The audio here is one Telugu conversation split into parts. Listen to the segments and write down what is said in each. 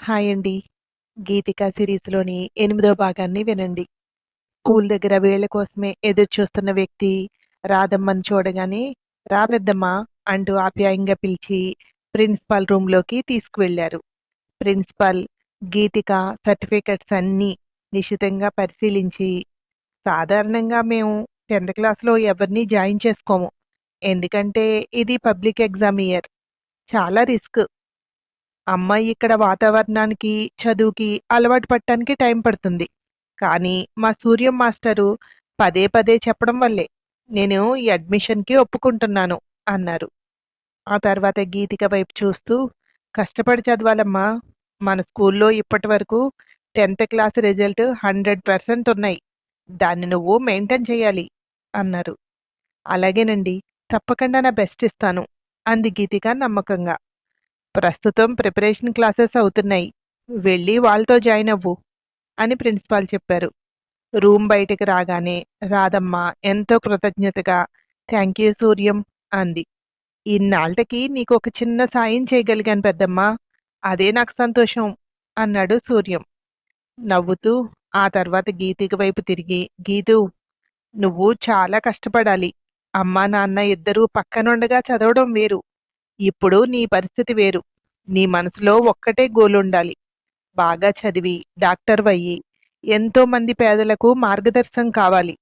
హాయ్ అండి. 'గీతిక' సీరీస్‌లోని 8వ భాగాన్ని వినండి. స్కూల్ దగ్గర వీళ్ళ కోసమే ఎదురుచూస్తున్న వ్యక్తి రాధమ్మని చూడగానే, "రా పెద్దమ్మా" అంటూ ఆప్యాయంగా పిలిచి ప్రిన్సిపాల్ రూమ్‌లోకి తీసుకువెళ్లారు. ప్రిన్సిపాల్ గీతిక సర్టిఫికేట్స్ అన్నీ నిశితంగా పరిశీలించి, "సాధారణంగా మేము 10థ్ క్లాస్‌లో ఎవరిని జాయిన్ చేసుకోము. ఎందుకంటే ఇది పబ్లిక్ ఎగ్జామ్ ఇయర్. చాలా రిస్క్. అమ్మాయి ఇక్కడ వాతావరణానికి, చదువుకి అలవాటు పడటానికి టైం పడుతుంది. కానీ మా సూర్యం మాస్టరు పదే పదే చెప్పడం వల్లే నేను ఈ అడ్మిషన్‌కి ఒప్పుకుంటున్నాను" అన్నారు. ఆ తర్వాత గీతిక వైపు చూస్తూ, "కష్టపడి చదవాలమ్మా. మన స్కూల్లో ఇప్పటివరకు 10థ్ క్లాస్ రిజల్ట్ 100% ఉన్నాయి. దాన్ని నువ్వు మెయింటైన్ చేయాలి" అన్నారు. "అలాగేనండి. తప్పకుండా నా బెస్ట్ ఇస్తాను" అంది గీతిక నమ్మకంగా. "ప్రస్తుతం ప్రిపరేషన్ క్లాసెస్ అవుతున్నాయి. వెళ్ళి వాళ్ళతో జాయిన్ అవ్వు" అని ప్రిన్సిపాల్ చెప్పారు. రూమ్ బయటికి రాగానే రాధమ్మ ఎంతో కృతజ్ఞతగా "థ్యాంక్ యూ సూర్యం" అంది. "ఇన్నాళ్లకి నీకొక చిన్న సాయం చేయగలిగాను పెద్దమ్మా. అదే నాకు సంతోషం" అన్నాడు సూర్యం నవ్వుతూ. ఆ తర్వాత గీతిక వైపు తిరిగి, "గీతూ, నువ్వు చాలా కష్టపడాలి. అమ్మా నాన్న ఇద్దరూ పక్కనుండగా చదవడం వేరు. ఇప్పుడు నీ పరిస్థితి వేరు. నీ మనసులో ఒక్కటే గోలుండాలి. బాగా చదివి డాక్టర్‌వయ్యి ఎంతో మంది పేదలకు మార్గదర్శనం కావాలి"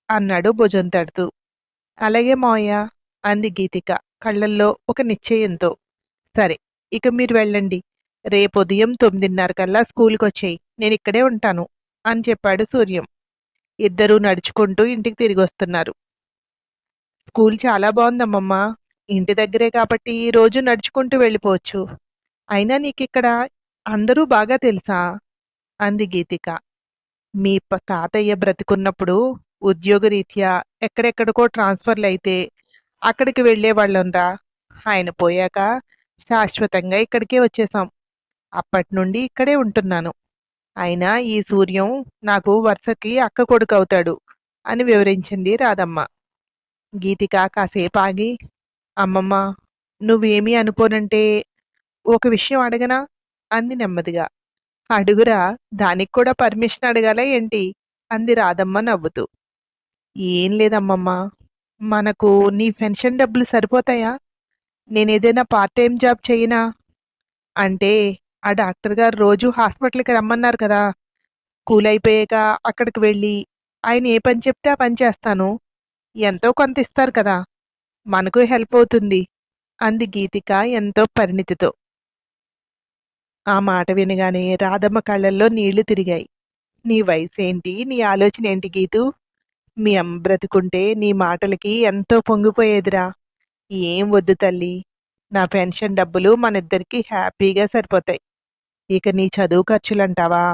అన్నాడు భుజం తడుతూ. "అలాగే మావయ్య" అంది గీతిక కళ్ళల్లో ఒక నిశ్చయంతో. "సరే, ఇక మీరు వెళ్ళండి. రేపుదయం 9:30 కల్లా స్కూలుకొచ్చేయి. నేనిక్కడే ఉంటాను" అని చెప్పాడు సూర్యం. ఇద్దరూ నడుచుకుంటూ ఇంటికి తిరిగొస్తున్నారు. "స్కూల్ చాలా బావుందమ్మమ్మా. ఇంటి దగ్గరే కాబట్టి రోజూ నడుచుకుంటూ వెళ్ళిపోవచ్చు. అయినా నీకిక్కడ అందరూ బాగా తెలుసా?" అంది గీతిక. "మీ తాతయ్య బ్రతికున్నప్పుడు ఉద్యోగరీత్యా ఎక్కడెక్కడికో ట్రాన్స్‌ఫర్‌లయితే అక్కడికి వెళ్ళేవాళ్ళంరా. ఆయన పోయాక శాశ్వతంగా ఇక్కడికే వచ్చేసాం. అప్పట్నుండి ఇక్కడే ఉంటున్నాను. అయినా ఈ సూర్యం నాకు వరుసకి అక్క కొడుకవుతాడు" అని వివరించింది రాధమ్మ. గీతిక కాసేపు ఆగి, "అమ్మమ్మ, నువ్వేమీ అనుకోనంటే ఒక విషయం అడగనా?" అంది నెమ్మదిగా. "అడుగురా, దానికి కూడా పర్మిషన్ అడగాలా ఏంటి?" అంది రాధమ్మ నవ్వుతూ. "ఏం లేదమ్మమ్మ, మనకు నీ పెన్షన్ డబ్బులు సరిపోతాయా? నేనేదైనా పార్ట్ టైమ్ జాబ్ చెయ్యనా? అంటే ఆ డాక్టర్ గారు రోజూ హాస్పిటల్‌కి రమ్మన్నారు కదా! స్కూల్ అయిపోయాక అక్కడికి వెళ్ళి ఆయన ఏ పని చెప్తే ఆ పని చేస్తాను. ఎంతో కొంత ఇస్తారు కదా! మనకు హెల్ప్ అవుతుంది" అంది గీతిక ఎంతో పరిణితితో. ఆ మాట వినగానే రాధమ్మ కళ్ళల్లో నీళ్లు తిరిగాయి. "నీ వయసేంటి? నీ ఆలోచనేంటి గీతూ? మీ అమ్మ బ్రతికుంటే నీ మాటలకి ఎంతో పొంగిపోయేదిరా. ఏం వద్దు తల్లి. నా పెన్షన్ డబ్బులు మనిద్దరికీ హ్యాపీగా సరిపోతాయి. ఇక నీ చదువు ఖర్చులంటావా?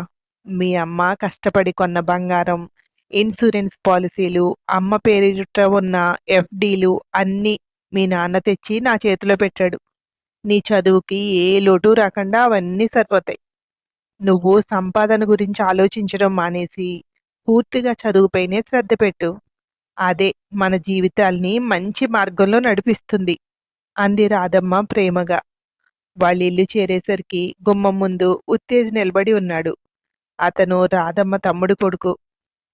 మీ అమ్మ కష్టపడి కొన్న బంగారం, ఇన్సూరెన్స్ పాలసీలు, అమ్మ పేరిట ఉన్న ఎఫ్‌డీలు అన్నీ మీ నాన్న తెచ్చి నా చేతిలో పెట్టాడు. నీ చదువుకి ఏ లోటు రాకుండా అవన్నీ సరిపోతాయి. నువ్వు సంపాదన గురించి ఆలోచించడం మానేసి పూర్తిగా చదువుపైనే శ్రద్ధ పెట్టు. అదే మన జీవితాల్ని మంచి మార్గంలో నడిపిస్తుంది" అంది రాధమ్మ ప్రేమగా. వాళ్ళిల్లు చేరేసరికి గుమ్మం ముందు ఉత్తేజ్ నిలబడి ఉన్నాడు. అతను రాధమ్మ తమ్ముడు కొడుకు.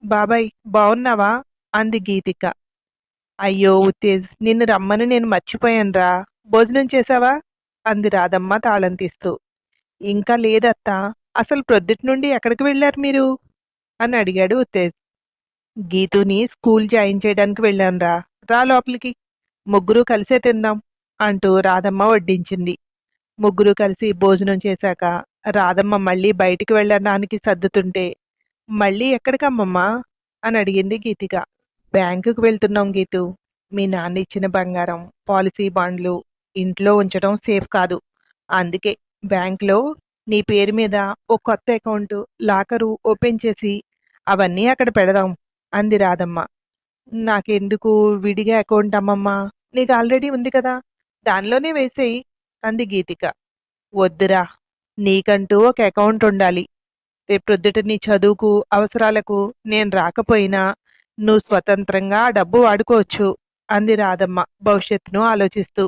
"బాబాయ్, బావున్నావా?" అంది గీతిక. "అయ్యో ఉత్తేజ్, నిన్ను రమ్మని నేను మర్చిపోయానురా. భోజనం చేశావా?" అంది రాధమ్మ తాళం తీస్తూ. "ఇంకా లేదత్తా. అసలు ప్రొద్దుటి నుండి ఎక్కడికి వెళ్లారు మీరు?" అని అడిగాడు ఉత్తేజ్. "గీతూని స్కూల్ జాయిన్ చేయడానికి వెళ్ళానురా. రా లోపలికి. ముగ్గురు కలిసే తిందాం" అంటూ రాధమ్మ వడ్డించింది. ముగ్గురు కలిసి భోజనం చేశాక రాధమ్మ మళ్ళీ బయటికి వెళ్ళడానికి సర్దుతుంటే, "మళ్ళీ ఎక్కడికమ్మమ్మా?" అని అడిగింది గీతిక. "బ్యాంకుకి వెళ్తున్నాం గీతూ. మీ నాన్న ఇచ్చిన బంగారం, పాలసీ బాండ్లు ఇంట్లో ఉంచడం సేఫ్ కాదు. అందుకే బ్యాంక్‌లో నీ పేరు మీద ఓ కొత్త అకౌంట్, లాకరు ఓపెన్ చేసి అవన్నీ అక్కడ పెడదాం" అంది రాధమ్మ. "నాకెందుకు విడిగా అకౌంట్ అమ్మమ్మ? నీకు ఆల్రెడీ ఉంది కదా! దానిలోనే వేసేయి" అంది గీతిక. "వద్దురా, నీకంటూ ఒక అకౌంట్ ఉండాలి. రేపొద్దుట నీ చదువుకు, అవసరాలకు నేను రాకపోయినా నువ్వు స్వతంత్రంగా ఆ డబ్బు వాడుకోవచ్చు" అంది రాధమ్మ భవిష్యత్తును ఆలోచిస్తూ.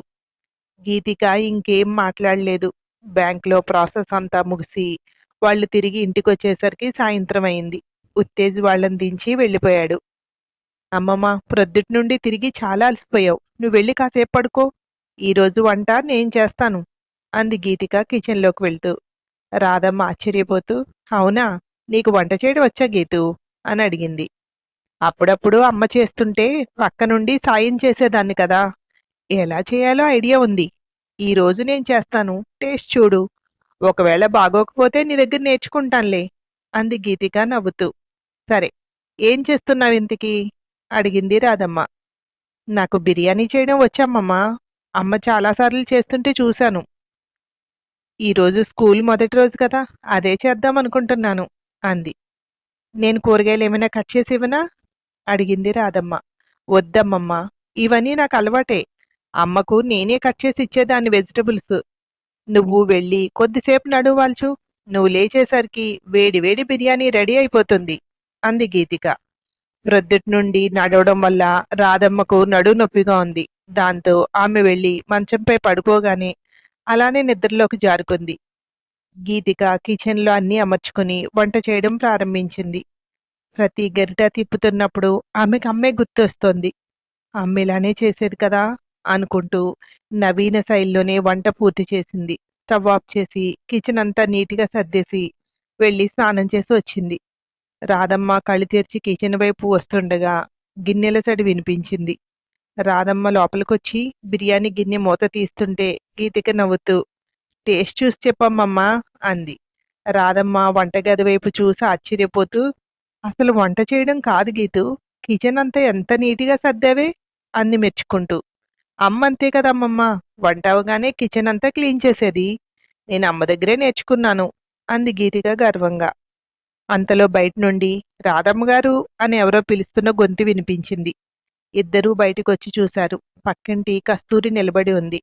గీతిక ఇంకేం మాట్లాడలేదు. బ్యాంక్‌లో ప్రాసెస్ అంతా ముగిసి, వాళ్ళు తిరిగి ఇంటికొచ్చేసరికి సాయంత్రం అయింది. ఉత్తేజ్ వాళ్ళని దించి వెళ్ళిపోయాడు. అమ్మమ్మ, ప్రొద్దుటి నుండి తిరిగి చాలా అలసిపోయావు. నువ్వెళ్ళి కాసేపు పడుకో. ఈరోజు వంట నేను చేస్తాను అంది గీతిక కిచెన్‌లోకి వెళ్తూ. రాధమ్మ ఆశ్చర్యపోతూ, అవునా? నీకు వంట చేయడం వచ్చా గీతూ? అని అడిగింది. అప్పుడప్పుడు అమ్మ చేస్తుంటే పక్క నుండి సాయం చేసేదాన్ని కదా! ఎలా చేయాలో ఐడియా ఉంది. ఈరోజు నేను చేస్తాను. టేస్ట్ చూడు. ఒకవేళ బాగోకపోతే నీ దగ్గర నేర్చుకుంటానులే అంది గీతిక నవ్వుతూ. సరే, ఏం చేస్తున్నావింతకీ? అడిగింది రాధమ్మ. నాకు బిర్యానీ చేయడం వచ్చమ్మమ్మా. అమ్మ చాలాసార్లు చేస్తుంటే చూశాను. ఈరోజు స్కూల్ మొదటి రోజు కదా! అదే చేద్దామనుకుంటున్నాను అంది. నేను కూరగాయలేమైనా కట్ చేసి ఇవ్వనా? అడిగింది రాధమ్మ. వద్దమ్మమ్మా, ఇవన్నీ నాకు అలవాటే. అమ్మకు నేనే కట్ చేసి ఇచ్చేదాన్ని వెజిటబుల్స్. నువ్వు వెళ్ళి కొద్దిసేపు నడుము వాల్చు. నువ్వు లేచేసరికి వేడి వేడి బిర్యానీ రెడీ అయిపోతుంది అంది గీతిక. ప్రొద్దుటి నుండి నడవడం వల్ల రాధమ్మకు నడుము నొప్పిగా ఉంది. దాంతో ఆమె వెళ్ళి మంచంపై పడుకోగానే అలానే నిద్రలోకి జారుకుంది. గీతిక కిచెన్లో అన్నీ అమర్చుకుని వంట చేయడం ప్రారంభించింది. ప్రతి గరిట తిప్పుతున్నప్పుడు ఆమెకు అమ్మే గుర్తొస్తోంది. అమ్మ ఇలానే చేసేది కదా అనుకుంటూ నవీన శైలిలోనే వంట పూర్తి చేసింది. స్టవ్ ఆఫ్ చేసి కిచెన్ అంతా నీట్గా సర్దేసి వెళ్ళి స్నానం చేసి వచ్చింది. రాధమ్మ కళ్ళు తెరిచి కిచెన్ వైపు వస్తుండగా గిన్నెల సడి వినిపించింది. రాధమ్మ లోపలికొచ్చి బిర్యానీ గిన్నె మూత తీస్తుంటే గీతిక నవ్వుతూ, టేస్ట్ చూసి చెప్పమ్మమ్మా అంది. రాధమ్మ వంటగది వైపు చూసి ఆశ్చర్యపోతూ, అసలు వంట చేయడం కాదు గీతూ, కిచెన్ అంతా ఎంత నీట్గా సర్దావే అంది మెచ్చుకుంటూ. అమ్మ అంతే కదమ్మమ్మ, వంట అవగానే కిచెన్ అంతా క్లీన్ చేసేది. నేను అమ్మ దగ్గరే నేర్చుకున్నాను అంది గీతిక గర్వంగా. అంతలో బయట నుండి రాధమ్మ గారు అని ఎవరో పిలుస్తున్న గొంతు వినిపించింది. ఇద్దరూ బయటికొచ్చి చూశారు. పక్కింటి కస్తూరి నిలబడి ఉంది.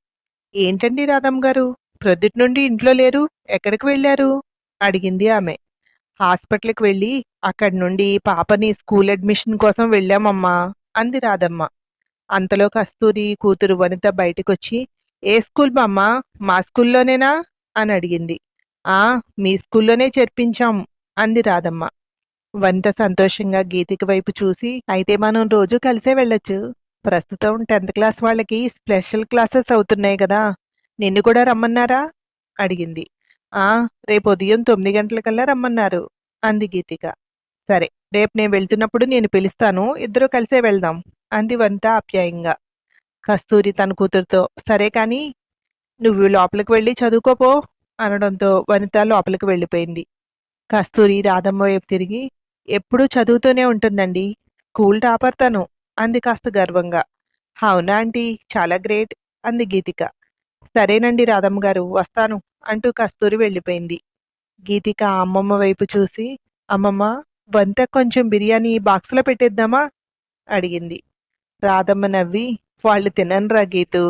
ఏంటండి రాధమ్మ గారు, ప్రొద్దుటి నుండి ఇంట్లో లేరు, ఎక్కడికి వెళ్ళారు అడిగింది ఆమె. హాస్పిటల్కి వెళ్ళి అక్కడి నుండి పాపని స్కూల్ అడ్మిషన్ కోసం వెళ్ళామమ్మా అంది రాధమ్మ. అంతలో కస్తూరి కూతురు వనిత బయటకొచ్చి, ఏ స్కూల్ బామ్మా, మా స్కూల్లోనేనా అని అడిగింది. ఆ, మీ స్కూల్లోనే చేర్పించాం అంది రాధమ్మ. వనిత సంతోషంగా గీతిక వైపు చూసి, అయితే మనం రోజు కలిసే వెళ్ళొచ్చు. ప్రస్తుతం 10th క్లాస్ వాళ్ళకి స్పెషల్ క్లాసెస్ అవుతున్నాయి కదా, నిన్ను కూడా రమ్మన్నారా అడిగింది. ఆ, రేపు ఉదయం 9 గంటలకల్లా రమ్మన్నారు అంది గీతిక. సరే, రేపు నేను వెళ్తున్నప్పుడు నేను పిలుస్తాను, ఇద్దరూ కలిసే వెళ్దాం అంది వనిత ఆప్యాయంగా. కస్తూరి తన కూతురుతో, సరే కానీ నువ్వు లోపలికి వెళ్ళి చదువుకోపో అనడంతో వనిత లోపలికి వెళ్ళిపోయింది. కస్తూరి రాధమ్మ వైపు తిరిగి, ఎప్పుడూ చదువుతూనే ఉంటుందండి, స్కూల్ టాపర్ తను అంది కాస్త గర్వంగా. అవునా ఆంటీ, చాలా గ్రేట్ అంది గీతిక. సరేనండి రాధమ్మ గారు, వస్తాను అంటూ కస్తూరి వెళ్ళిపోయింది. గీతిక అమ్మమ్మ వైపు చూసి, అమ్మమ్మ, వంత కొంచెం బిర్యానీ బాక్స్లో పెట్టేద్దామా అడిగింది. రాధమ్మ నవ్వి, వాళ్ళు తిననురా గీతు,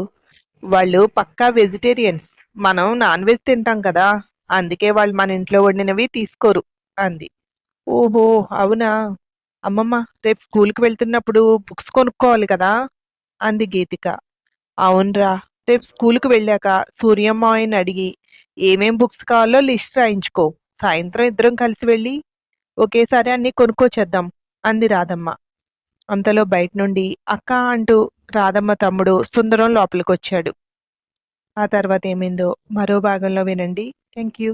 వాళ్ళు పక్కా వెజిటేరియన్స్. మనం నాన్ వెజ్ తింటాం కదా, అందుకే వాళ్ళు మన ఇంట్లో వండినవి తీసుకోరు అంది. ఓహో, అవునా! అమ్మమ్మ, రేపు స్కూల్కి వెళ్తున్నప్పుడు బుక్స్ కొనుక్కోవాలి కదా అంది గీతిక. అవునరా, రేపు స్కూల్కి వెళ్ళాక సూర్యమ్మాయిని అడిగి ఏమేం బుక్స్ కావాలో లిస్ట్ రాయించుకో. సాయంత్రం ఇద్దరం కలిసి వెళ్ళి ఒకేసారి అన్ని కొనుక్కొచ్చేద్దాం అంది రాధమ్మ. అంతలో బయట నుండి అక్క అంటూ రాధమ్మ తమ్ముడు సుందరం లోపలికొచ్చాడు. ఆ తర్వాత ఏమైందో మరో భాగంలో వినండి. Thank you.